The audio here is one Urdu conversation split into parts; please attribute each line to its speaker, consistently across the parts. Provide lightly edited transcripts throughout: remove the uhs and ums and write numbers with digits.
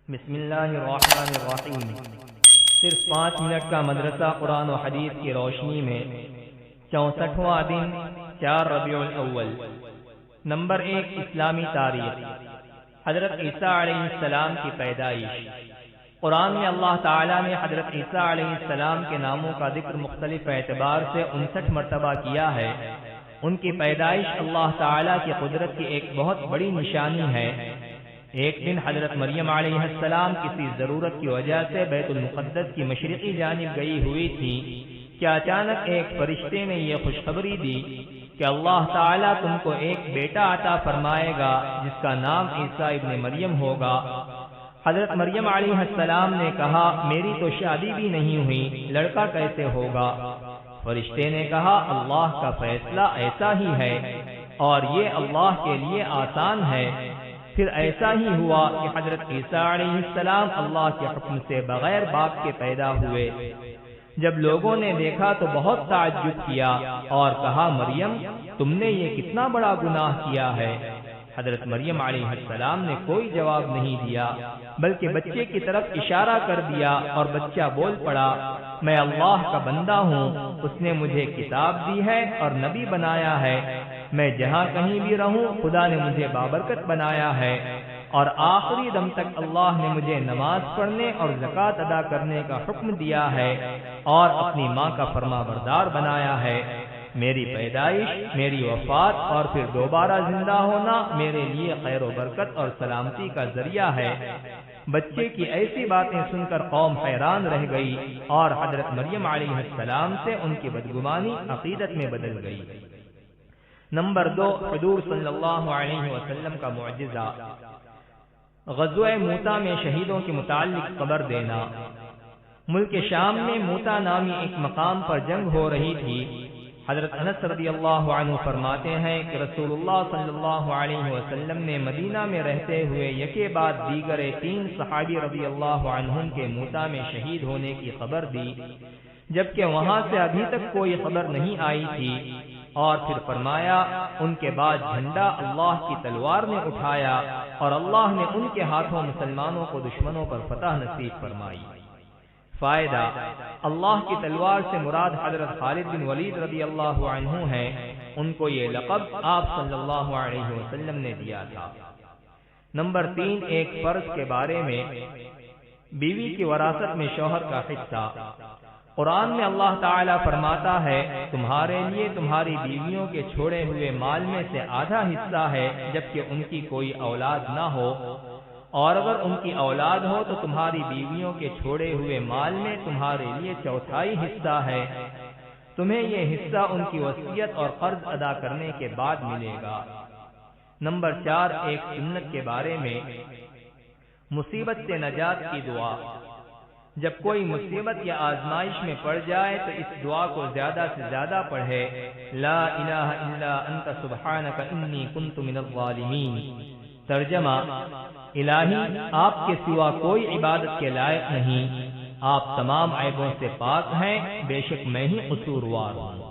Speaker 1: بسم اللہ الرحمن الرحیم۔ صرف 5 منٹ کا مدرسہ قرآن و حدیث کی روشنی میں 64واں دن 4 ربیع الاول۔ نمبر 1، اسلامی تاریخ۔ حضرت عیسیٰ علیہ السلام کی پیدائش۔ قرآن میں اللہ تعالیٰ نے حضرت عیسیٰ علیہ السلام کے ناموں کا ذکر مختلف اعتبار سے 59 مرتبہ کیا ہے۔ ان کی پیدائش اللہ تعالیٰ کی قدرت کی ایک بہت بڑی نشانی ہے۔ ایک دن حضرت مریم علیہ السلام کسی ضرورت کی وجہ سے بیت المقدس کی مشرقی جانب گئی ہوئی تھی کہ اچانک ایک فرشتے نے یہ خوشخبری دی کہ اللہ تعالیٰ تم کو ایک بیٹا عطا فرمائے گا جس کا نام عیسیٰ ابن مریم ہوگا۔ حضرت مریم علیہ السلام نے کہا، میری تو شادی بھی نہیں ہوئی، لڑکا کیسے ہوگا؟ فرشتے نے کہا، اللہ کا فیصلہ ایسا ہی ہے اور یہ اللہ کے لیے آسان ہے۔ پھر ایسا ہی ہوا کہ حضرت عیسیٰ علیہ السلام اللہ کے حکم سے بغیر باپ کے پیدا ہوئے۔ جب لوگوں نے دیکھا تو بہت تعجب کیا اور کہا، مریم تم نے یہ کتنا بڑا گناہ کیا ہے؟ حضرت مریم علیہ السلام نے کوئی جواب نہیں دیا بلکہ بچے کی طرف اشارہ کر دیا اور بچہ بول پڑا، میں اللہ کا بندہ ہوں، اس نے مجھے کتاب دی ہے اور نبی بنایا ہے، میں جہاں کہیں بھی رہوں خدا نے مجھے بابرکت بنایا ہے اور آخری دم تک اللہ نے مجھے نماز پڑھنے اور زکوٰۃ ادا کرنے کا حکم دیا ہے اور اپنی ماں کا فرما بردار بنایا ہے۔ میری پیدائش، میری وفات اور پھر دوبارہ زندہ ہونا میرے لیے خیر و برکت اور سلامتی کا ذریعہ ہے۔ بچے کی ایسی باتیں سن کر قوم حیران رہ گئی اور حضرت مریم علیہ السلام سے ان کی بدگمانی عقیدت میں بدل گئی۔ نمبر 2، حضور صلی اللہ علیہ وسلم کا معجزہ۔ غزوہ موتا میں شہیدوں کے متعلق خبر دینا۔ ملک شام میں موتا نامی ایک مقام پر جنگ ہو رہی تھی۔ حضرت انس رضی اللہ عنہ فرماتے ہیں کہ رسول اللہ صلی اللہ علیہ وسلم نے مدینہ میں رہتے ہوئے یکے بعد دیگر 3 صحابی رضی اللہ عنہم کے موتا میں شہید ہونے کی خبر دی، جبکہ وہاں سے ابھی تک کوئی خبر نہیں آئی تھی، اور پھر فرمایا ان کے بعد جھنڈا اللہ کی تلوار نے اٹھایا اور اللہ نے ان کے ہاتھوں مسلمانوں کو دشمنوں پر فتح نصیب فرمائی۔ فائدہ، اللہ کی تلوار سے مراد حضرت خالد بن ولید رضی اللہ عنہ ہیں، ان کو یہ لقب آپ صلی اللہ علیہ وسلم نے دیا تھا۔ نمبر 3، ایک فرض کے بارے میں، بیوی کی وراثت میں شوہر کا حصہ۔ قرآن میں اللہ تعالیٰ فرماتا ہے، تمہارے لیے تمہاری بیویوں کے چھوڑے ہوئے مال میں سے آدھا حصہ ہے جبکہ ان کی کوئی اولاد نہ ہو، اور اگر ان کی اولاد ہو تو تمہاری بیویوں کے چھوڑے ہوئے مال میں تمہارے لیے 1/4 حصہ ہے۔ تمہیں یہ حصہ ان کی وصیت اور قرض ادا کرنے کے بعد ملے گا۔ نمبر 4، ایک سنت کے بارے میں، مصیبت سے نجات کی دعا۔ جب کوئی مصیبت یا آزمائش میں پڑ جائے تو اس دعا کو زیادہ سے زیادہ پڑھے، لا الہ الا انت سبحانک انی کنت من الظالمین۔ ترجمہ، الہی آپ کے سوا کوئی عبادت کے لائق نہیں، آپ تمام عیبوں سے پاک ہیں، بے شک میں ہی قصوروار ہوں۔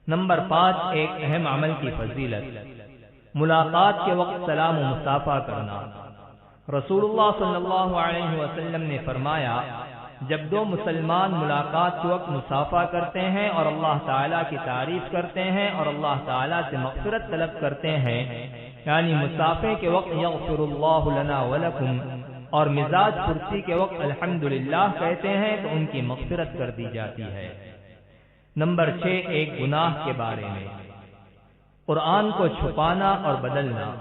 Speaker 1: نمبر 5، ایک اہم عمل کی فضیلت۔ ملاقات کے وقت سلام و مصافحہ کرنا۔ رسول اللہ صلی اللہ علیہ وسلم نے فرمایا، جب 2 مسلمان ملاقات کے وقت مصافحہ کرتے ہیں اور اللہ تعالیٰ کی تعریف کرتے ہیں اور اللہ تعالیٰ سے مغفرت طلب کرتے ہیں، یعنی مصافحے کے وقت یغفر اللہ لنا ولکم اور مزاج پرسی کے وقت الحمدللہ کہتے ہیں تو ان کی مغفرت کر دی جاتی ہے۔ نمبر 6، ایک گناہ کے بارے میں، قرآن کو چھپانا اور بدلنا۔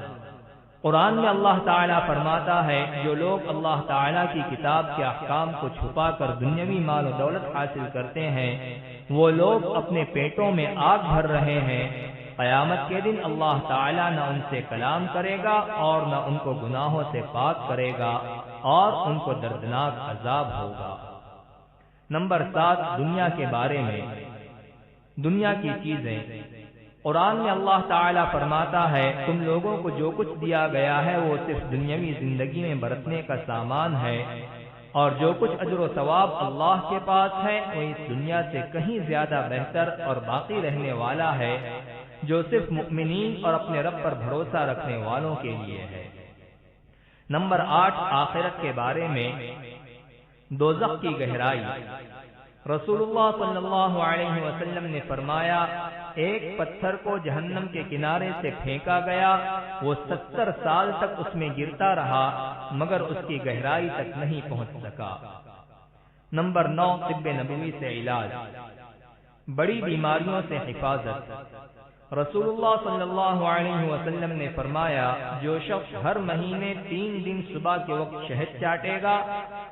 Speaker 1: قرآن میں اللہ تعالیٰ فرماتا ہے، جو لوگ اللہ تعالیٰ کی کتاب کے احکام کو چھپا کر دنیاوی مال و دولت حاصل کرتے ہیں، وہ لوگ اپنے پیٹوں میں آگ بھر رہے ہیں۔ قیامت کے دن اللہ تعالیٰ نہ ان سے کلام کرے گا اور نہ ان کو گناہوں سے پاک کرے گا اور ان کو دردناک عذاب ہوگا۔ نمبر 7، دنیا کے بارے میں، دنیا کی چیزیں۔ قرآن میں اللہ تعالیٰ فرماتا ہے، تم لوگوں کو جو کچھ دیا گیا ہے وہ صرف دنیاوی زندگی میں برتنے کا سامان ہے، اور جو کچھ اجر و ثواب اللہ کے پاس ہے وہ اس دنیا سے کہیں زیادہ بہتر اور باقی رہنے والا ہے، جو صرف مؤمنین اور اپنے رب پر بھروسہ رکھنے والوں کے لیے ہے۔ نمبر 8 آخرت کے بارے میں دوزخ کی گہرائی۔ رسول اللہ صلی اللہ علیہ وسلم نے فرمایا، ایک پتھر کو جہنم کے کنارے سے پھینکا گیا، وہ 70 سال تک اس میں گرتا رہا مگر اس کی گہرائی تک نہیں پہنچ سکا۔ نمبر 9 طب نبوی سے علاج، بڑی بیماریوں سے حفاظت۔ رسول اللہ صلی اللہ علیہ وسلم نے فرمایا، جو شخص ہر مہینے 3 دن صبح کے وقت شہد چاٹے گا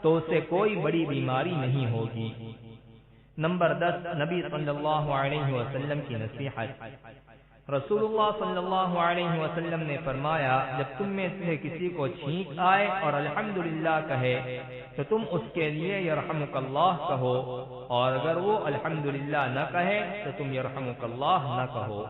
Speaker 1: تو اسے کوئی بڑی بیماری نہیں ہوگی۔ نمبر 10 نبی صلی اللہ علیہ وسلم کی نصیحت۔ رسول اللہ صلی اللہ علیہ وسلم نے فرمایا، جب تم میں سے کسی کو چھینک آئے اور الحمدللہ کہے تو تم اس کے لیے یرحمک اللہ کہو، اور اگر وہ الحمدللہ نہ کہے تو تم یرحمک اللہ نہ کہو۔